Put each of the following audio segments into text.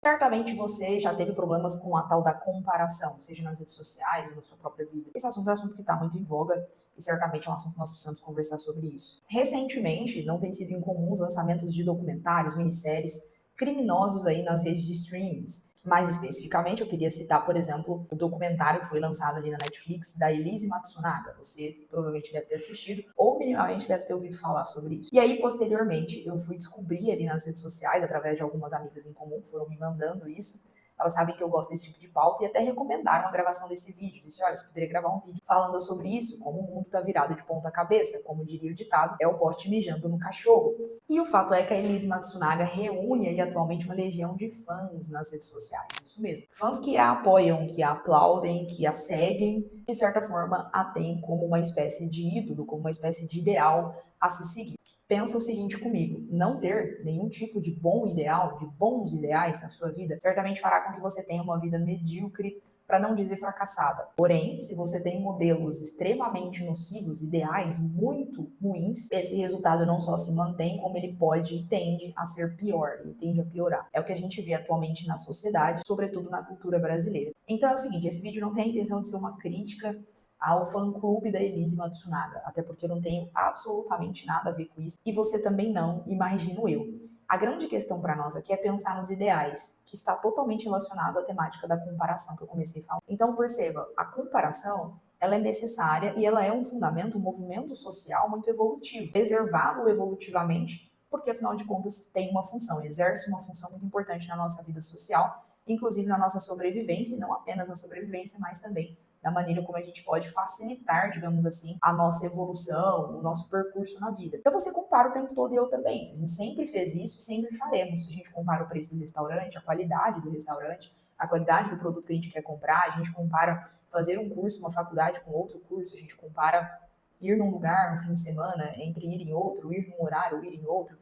Certamente você já teve problemas com a tal da comparação, seja nas redes sociais ou na sua própria vida. Esse assunto é um assunto que está muito em voga e certamente é um assunto que nós precisamos conversar sobre isso. Recentemente, não tem sido incomum os lançamentos de documentários, minisséries criminosos aí nas redes de streamings. Mais especificamente, eu queria citar, por exemplo, o documentário que foi lançado ali na Netflix da Elise Matsunaga. Você provavelmente deve ter assistido ou minimamente deve ter ouvido falar sobre isso. E aí, posteriormente, eu fui descobrir ali nas redes sociais, através de algumas amigas em comum que foram me mandando isso. Elas sabem que eu gosto desse tipo de pauta e até recomendaram a gravação desse vídeo. Disse, olha, você poderia gravar um vídeo falando sobre isso, como o mundo tá virado de ponta cabeça, como diria o ditado, é o poste mijando no cachorro. E o fato é que a Elise Matsunaga reúne aí atualmente uma legião de fãs nas redes sociais. Isso mesmo. Fãs que a apoiam, que a aplaudem, que a seguem, de certa forma a têm como uma espécie de ídolo, como uma espécie de ideal a se seguir. Pensa o seguinte comigo, não ter nenhum tipo de bom ideal, de bons ideais na sua vida, certamente fará com que você tenha uma vida medíocre, para não dizer fracassada. Porém, se você tem modelos extremamente nocivos, ideais muito ruins, esse resultado não só se mantém, como ele pode e tende a ser pior, ele tende a piorar. É o que a gente vê atualmente na sociedade, sobretudo na cultura brasileira. Então é o seguinte, esse vídeo não tem a intenção de ser uma crítica ao fã-clube da Elise Matsunaga, até porque eu não tenho absolutamente nada a ver com isso, e você também não, imagino eu. A grande questão para nós aqui é pensar nos ideais, que está totalmente relacionado à temática da comparação que eu comecei a falar. Então perceba, a comparação ela é necessária e ela é um fundamento, um movimento social muito evolutivo, preservado evolutivamente, porque afinal de contas tem uma função, exerce uma função muito importante na nossa vida social, inclusive na nossa sobrevivência, e não apenas na sobrevivência, mas também da maneira como a gente pode facilitar, digamos assim, a nossa evolução, o nosso percurso na vida. Então você compara o tempo todo e eu também. A gente sempre fez isso e sempre faremos. A gente compara o preço do restaurante, a qualidade do restaurante, a qualidade do produto que a gente quer comprar, a gente compara fazer um curso, uma faculdade com outro curso, a gente compara ir num lugar no fim de semana, entre ir em outro, ir num horário ou ir em outro,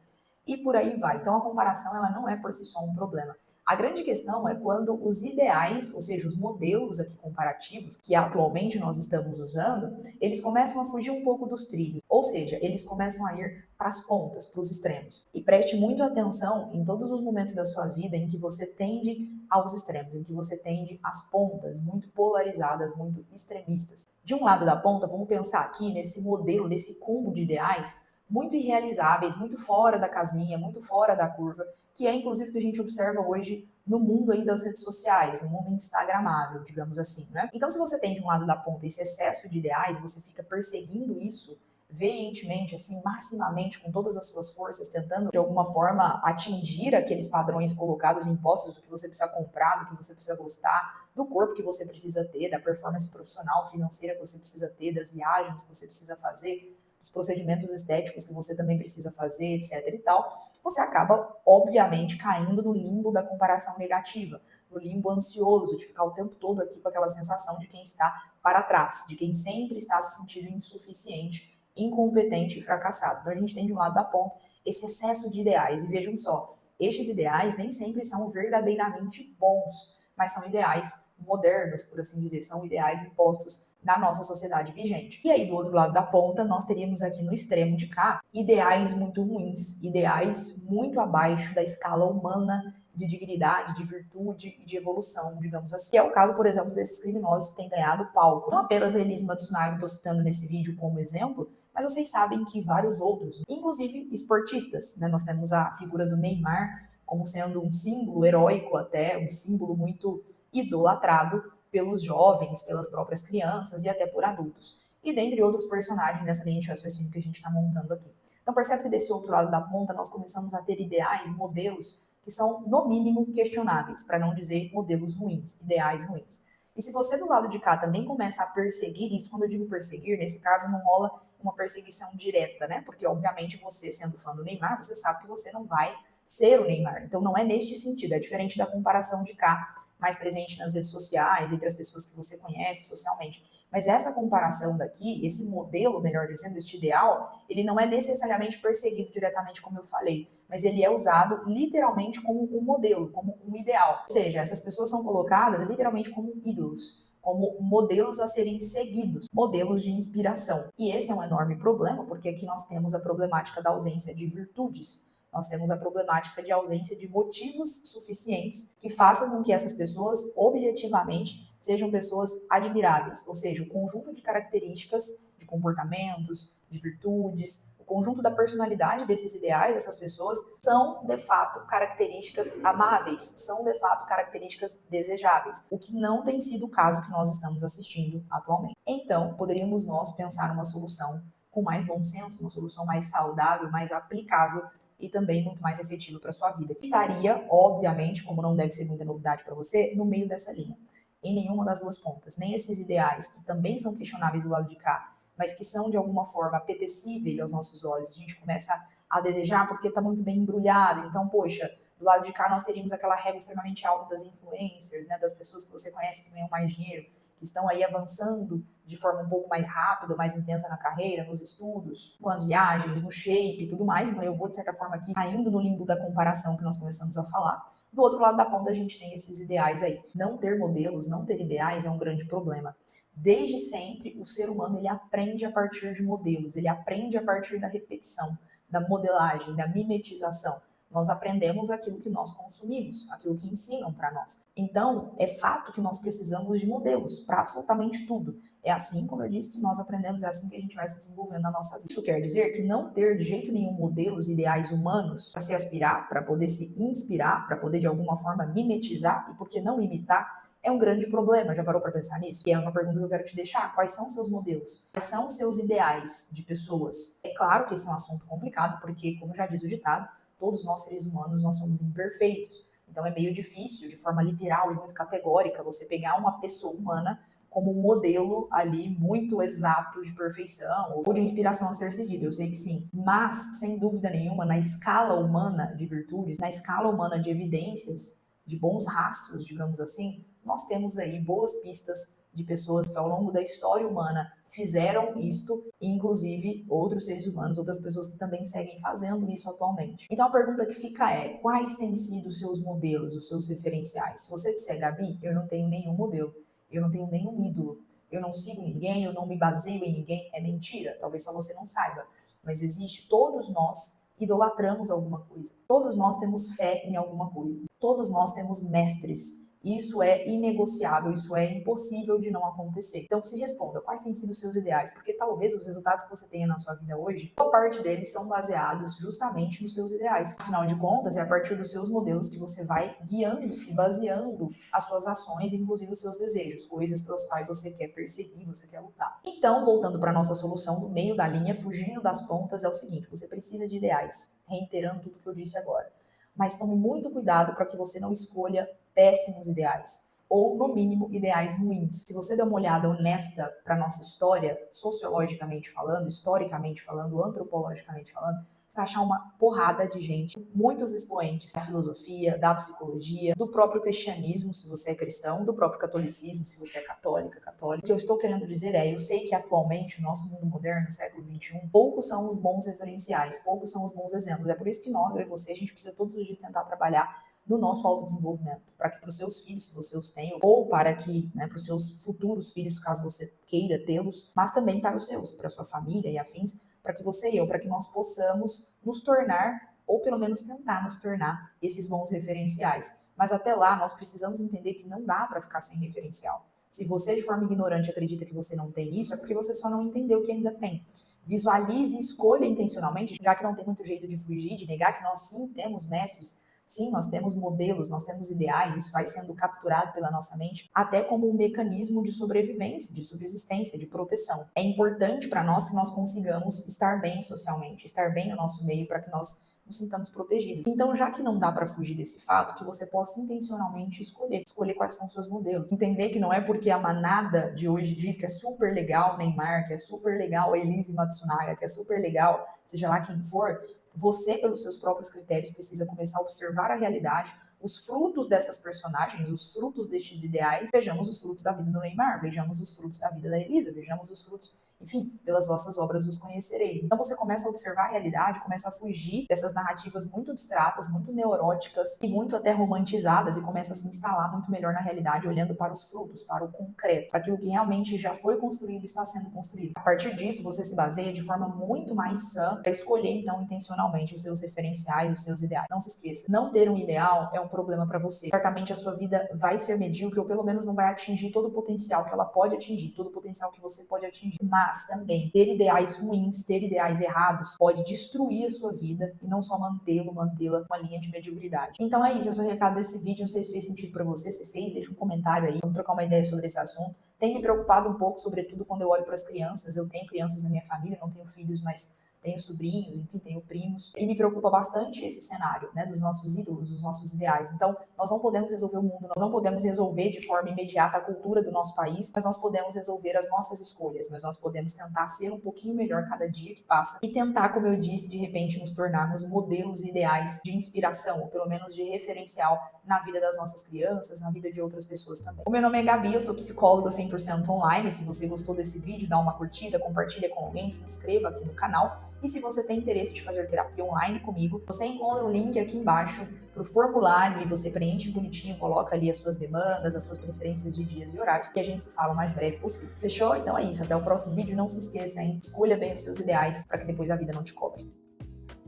e por aí vai. Então a comparação ela não é por si só um problema. A grande questão é quando os ideais, ou seja, os modelos aqui comparativos que atualmente nós estamos usando, eles começam a fugir um pouco dos trilhos, ou seja, eles começam a ir para as pontas, para os extremos. E preste muito atenção em todos os momentos da sua vida em que você tende aos extremos, em que você tende às pontas, muito polarizadas, muito extremistas. De um lado da ponta, vamos pensar aqui nesse modelo, nesse combo de ideais muito irrealizáveis, muito fora da casinha, muito fora da curva, que é inclusive o que a gente observa hoje no mundo aí das redes sociais, no mundo instagramável, digamos assim, né? Então, se você tem de um lado da ponta esse excesso de ideais, você fica perseguindo isso veementemente, assim, maximamente, com todas as suas forças, tentando de alguma forma atingir aqueles padrões colocados impostos do que você precisa comprar, do que você precisa gostar, do corpo que você precisa ter, da performance profissional, financeira que você precisa ter, das viagens que você precisa fazer, os procedimentos estéticos que você também precisa fazer, etc e tal, você acaba, obviamente, caindo no limbo da comparação negativa, no limbo ansioso, de ficar o tempo todo aqui com aquela sensação de quem está para trás, de quem sempre está se sentindo insuficiente, incompetente e fracassado. Então a gente tem de um lado da ponta esse excesso de ideais, e vejam só, estes ideais nem sempre são verdadeiramente bons, mas são ideais modernos, por assim dizer, são ideais impostos na nossa sociedade vigente. E aí, do outro lado da ponta, nós teríamos aqui no extremo de cá ideais muito ruins, ideais muito abaixo da escala humana de dignidade, de virtude e de evolução, digamos assim. Que é o caso, por exemplo, desses criminosos que têm ganhado palco. Não apenas a Elise Matsunaga, estou citando nesse vídeo como exemplo, mas vocês sabem que vários outros, inclusive esportistas, né? Nós temos a figura do Neymar como sendo um símbolo heróico até, um símbolo muito idolatrado pelos jovens, pelas próprias crianças e até por adultos. E dentre outros personagens nessa linha de raciocínio que a gente está montando aqui. Então percebe que desse outro lado da ponta nós começamos a ter ideais, modelos que são no mínimo questionáveis, para não dizer modelos ruins, ideais ruins. E se você do lado de cá também começa a perseguir isso, quando eu digo perseguir, nesse caso não rola uma perseguição direta, né? Porque obviamente você sendo fã do Neymar, você sabe que você não vai ser o Neymar. Então não é neste sentido, é diferente da comparação de cá, mais presente nas redes sociais, entre as pessoas que você conhece socialmente. Mas essa comparação daqui, esse modelo, melhor dizendo, este ideal, ele não é necessariamente perseguido diretamente, como eu falei, mas ele é usado literalmente como um modelo, como um ideal. Ou seja, essas pessoas são colocadas literalmente como ídolos, como modelos a serem seguidos, modelos de inspiração. E esse é um enorme problema, porque aqui nós temos a problemática da ausência de virtudes. nós temos a problemática de ausência de motivos suficientes que façam com que essas pessoas, objetivamente, sejam pessoas admiráveis, ou seja, o conjunto de características, de comportamentos, de virtudes, o conjunto da personalidade desses ideais, dessas pessoas, são, de fato, características amáveis, são, de fato, características desejáveis, o que não tem sido o caso que nós estamos assistindo atualmente. Então, poderíamos nós pensar numa solução com mais bom senso, uma solução mais saudável, mais aplicável e também muito mais efetiva para a sua vida. Estaria, obviamente, como não deve ser muita novidade para você, no meio dessa linha. Em nenhuma das duas pontas. Nem esses ideais, que também são questionáveis do lado de cá, mas que são de alguma forma apetecíveis aos nossos olhos. A gente começa a desejar porque está muito bem embrulhado. Então, poxa, do lado de cá nós teríamos aquela régua extremamente alta das influencers, né, das pessoas que você conhece que ganham mais dinheiro, que estão aí avançando de forma um pouco mais rápida, mais intensa na carreira, nos estudos, com as viagens, no shape e tudo mais. Então eu vou, de certa forma, aqui caindo no limbo da comparação que nós começamos a falar. Do outro lado da ponta a gente tem esses ideais aí. Não ter modelos, não ter ideais é um grande problema. Desde sempre, o ser humano ele aprende a partir de modelos, ele aprende a partir da repetição, da modelagem, da mimetização. Nós aprendemos aquilo que nós consumimos, aquilo que ensinam para nós. Então, é fato que nós precisamos de modelos para absolutamente tudo. É assim, como eu disse, que nós aprendemos, é assim que a gente vai se desenvolvendo na nossa vida. Isso quer dizer que não ter de jeito nenhum modelos ideais humanos para se aspirar, para poder se inspirar, para poder de alguma forma mimetizar e por que não imitar, é um grande problema. Já parou para pensar nisso? E é uma pergunta que eu quero te deixar. Quais são os seus modelos? Quais são os seus ideais de pessoas? É claro que esse é um assunto complicado, porque, como já diz o ditado, todos nós seres humanos, nós somos imperfeitos. Então é meio difícil, de forma literal e muito categórica, você pegar uma pessoa humana como um modelo ali muito exato de perfeição ou de inspiração a ser seguido. Eu sei que sim. Mas, sem dúvida nenhuma, na escala humana de virtudes, na escala humana de evidências, de bons rastros, digamos assim, nós temos aí boas pistas de pessoas que ao longo da história humana fizeram isto, e inclusive outros seres humanos, outras pessoas que também seguem fazendo isso atualmente. Então a pergunta que fica é, quais têm sido os seus modelos, os seus referenciais? Se você disser, Gabi, eu não tenho nenhum modelo, eu não tenho nenhum ídolo, eu não sigo ninguém, eu não me baseio em ninguém, é mentira, talvez só você não saiba, mas existe, todos nós idolatramos alguma coisa, todos nós temos fé em alguma coisa, todos nós temos mestres. Isso é inegociável, isso é impossível de não acontecer. Então se responda, quais têm sido os seus ideais? Porque talvez os resultados que você tenha na sua vida hoje, boa parte deles são baseados justamente nos seus ideais. Afinal de contas, é a partir dos seus modelos que você vai guiando-se, baseando as suas ações, inclusive os seus desejos, coisas pelas quais você quer perseguir, você quer lutar. Então, voltando para a nossa solução, no meio da linha, fugindo das pontas, é o seguinte, você precisa de ideais, reiterando tudo que eu disse agora. Mas tome muito cuidado para que você não escolha péssimos ideais, ou, no mínimo, ideais ruins. Se você der uma olhada honesta para a nossa história, sociologicamente falando, historicamente falando, antropologicamente falando, você vai achar uma porrada de gente, muitos expoentes da filosofia, da psicologia, do próprio cristianismo, se você é cristão, do próprio catolicismo, se você é católica, católico. O que eu estou querendo dizer é, eu sei que atualmente, no nosso mundo moderno, século XXI, poucos são os bons referenciais, poucos são os bons exemplos. É por isso que nós, eu e você, a gente precisa todos os dias tentar trabalhar no nosso autodesenvolvimento, para que para os seus filhos, se você os tem, ou para que, né, para os seus futuros filhos, caso você queira tê-los, mas também para os seus, para a sua família e afins, para que você e eu, para que nós possamos nos tornar, ou pelo menos tentar nos tornar, esses bons referenciais. Mas até lá, nós precisamos entender que não dá para ficar sem referencial. Se você, de forma ignorante, acredita que você não tem isso, é porque você só não entendeu que ainda tem. Visualize e escolha intencionalmente, já que não tem muito jeito de fugir, de negar que nós sim temos mestres. Sim, nós temos modelos, nós temos ideais, isso vai sendo capturado pela nossa mente até como um mecanismo de sobrevivência, de subsistência, de proteção. É importante para nós que nós consigamos estar bem socialmente, estar bem no nosso meio para que nós nos sintamos protegidos. Então, já que não dá para fugir desse fato, que você possa intencionalmente escolher quais são os seus modelos. Entender que não é porque a manada de hoje diz que é super legal Neymar, que é super legal a Elise Matsunaga, que é super legal, seja lá quem for, você, pelos seus próprios critérios, precisa começar a observar a realidade, os frutos dessas personagens, os frutos destes ideais, vejamos os frutos da vida do Neymar, vejamos os frutos da vida da Elisa, vejamos os frutos, enfim, pelas vossas obras os conhecereis. Então você começa a observar a realidade, começa a fugir dessas narrativas muito abstratas, muito neuróticas e muito até romantizadas e começa a se instalar muito melhor na realidade, olhando para os frutos, para o concreto, para aquilo que realmente já foi construído e está sendo construído. A partir disso, você se baseia de forma muito mais sã para escolher, então, intencionalmente os seus referenciais, os seus ideais. Não se esqueça, não ter um ideal é um problema para você. Certamente a sua vida vai ser medíocre ou pelo menos não vai atingir todo o potencial que ela pode atingir, todo o potencial que você pode atingir. Mas também ter ideais ruins, ter ideais errados pode destruir a sua vida e não só mantê-la uma linha de mediocridade. Então é isso, esse é o recado desse vídeo. Não sei se fez sentido para você, se fez, deixa um comentário aí, vamos trocar uma ideia sobre esse assunto. Tem me preocupado um pouco, sobretudo quando eu olho para as crianças. Eu tenho crianças na minha família, não tenho filhos, mas tenho sobrinhos, enfim, tenho primos. E me preocupa bastante esse cenário, né, dos nossos ídolos, dos nossos ideais. Então, nós não podemos resolver o mundo, nós não podemos resolver de forma imediata a cultura do nosso país, mas nós podemos resolver as nossas escolhas, mas nós podemos tentar ser um pouquinho melhor cada dia que passa e tentar, como eu disse, de repente nos tornarmos modelos ideais de inspiração, ou pelo menos de referencial na vida das nossas crianças, na vida de outras pessoas também. O meu nome é Gabi, eu sou psicóloga 100% online. Se você gostou desse vídeo, dá uma curtida, compartilha com alguém, se inscreva aqui no canal. E se você tem interesse de fazer terapia online comigo, você encontra o link aqui embaixo para o formulário e você preenche bonitinho, coloca ali as suas demandas, as suas preferências de dias e horários, que a gente se fala o mais breve possível. Fechou? Então é isso. Até o próximo vídeo. Não se esqueça, hein? Escolha bem os seus ideais para que depois a vida não te cobre.